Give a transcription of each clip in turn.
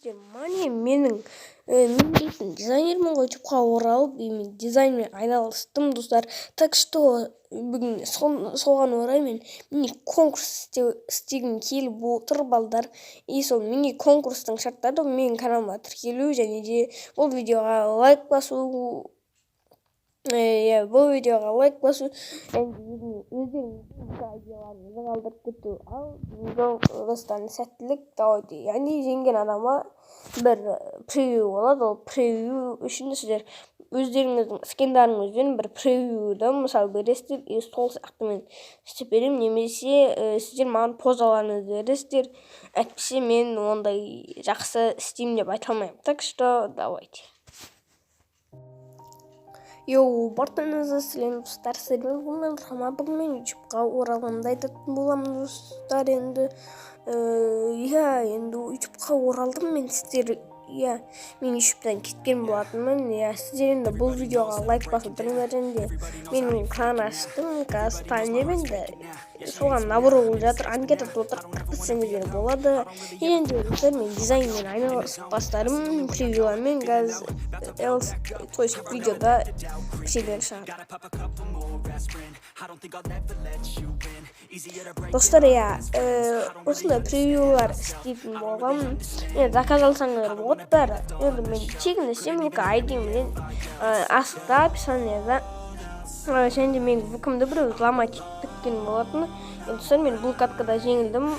сіздер міне менің дейтін дизайнермін ғой ютубқа оралып мен дизайнмен айналыстым достар. Так что бүгін соған орай мен мини конкурс істегім келіп отыр балдар. И сол мини конкурстың шарттары менің каналыма тіркелу және де бұл видеоға лайк басу. Бұл видеоға лайк басу өздеріңіздің идеяларыңызды қалдырып кету. Ал достар сәттілік давайте. Яғни жеңген адамға бір превью болады. Ол превью үшін сіздер өздеріңіздің скендарыңызбен бір превьюді мысалы бересіздер, и сол сияқты мен істеп беремін. Немесе сіздер маған позаларыңызды бересіздер. Әйтпесе мен ондай жақсы істеймін деп айта алмаймын. Так что давайте. Бартыңызды сілем достар, сіздермен бүгін мен ютубқа оралғанымды айтатын боламын достар. Енді ютубқа оралдым мен сіздер. Мен ютубтан кеткен болатынмын. Сіздер енді бұл видеоға лайк басыңдар және менің кран аштым. Қазір таңдаймын да соған набор болып жатыр. Анкета толтырып қырқысыңыздар болады. Енді мен дизайнмен айналысып бастарым. Превьюлармен қазір то есть видеода şeyler шығады. Достар, осындай превьюлар істейтін болғам. Заказ алсаңыздар болады бәрі. Енді мен тегін істеймін, айдеммен астта описанияда және мен вкмді біреу взломать еткен болатын. Енді мен бұл каткада жеңілдім.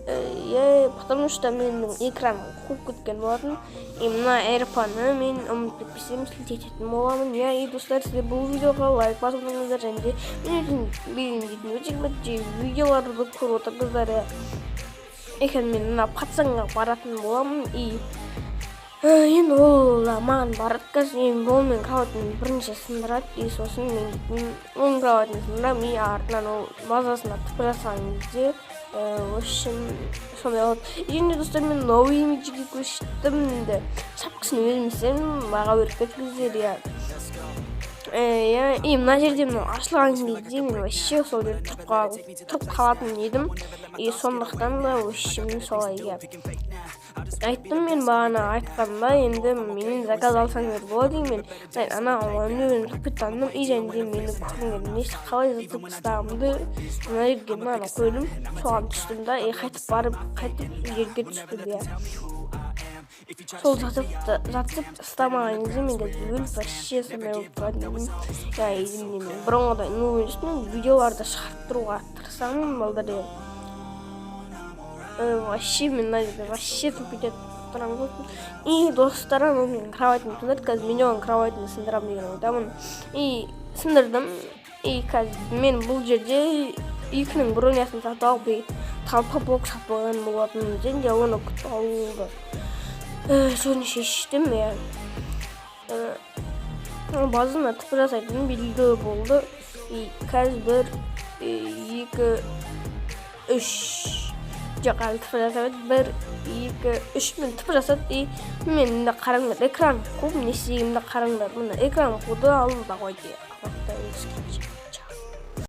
Потому что менің экраным қуып кеткен болатын. Мына AirPods-ны мен ұмытып кетпесем сілтететін боламын. И достар, сіздер бұл видеоға лайк басыңыздар және де мен өте видеоларды көріп отырыңыздар. Екен мен мына пацанға баратын боламын. Енді ол маған барады. Қазір болмен кроватын бірінші сындырады. И сосын мен оның кроватын сындырам. И артынан ол базасына тыпырасаң кезде в общем сондай болады. Енді достар, мен новый имиджге көштім. Шапкасын өзім істедім, баға беріп кеткіздер. И мына жерде ашылған кезде мен вообще сол жерде тұрып қалатын едім. И сондықтан да вообще солай айттым. Мен бағана айтқанда енді менен заказ алсаңдар болады. Мен ана өзім таңдым. И және де мені көргенде несі қалай зытып ұстағымды мына жерге мынаны қойдым. Соған түстім да қайтып жерге түстім. Сол жатып ұстамаған кезде мен өліп вообще сондай болып тұратын едім. Бұрынғыдай видеоларды шығарып тұруға тырысамын балдар. Вообще мен мына жерде вообще тупетіп тұрамын. И достарым менің кроватымды тұндырды. Қазір мен оған кроватымды сындырамын деген ойдамын. И сындырдым. И қазір мен бұл жерде екінің бронясын сатып алып талпа блок сатып алған болатын. Және де оны күтіп алуды соны шештім. Базына тіпі жасайтын белгі болды. И қазір бір, екі, үш жақалы тіпі жасайды. Бір, екі, үш мен тіпі жасады. И мен мында қараңдар, экран қуып, не істегенімді қараңдар. Мында экран қуды алып да қойды.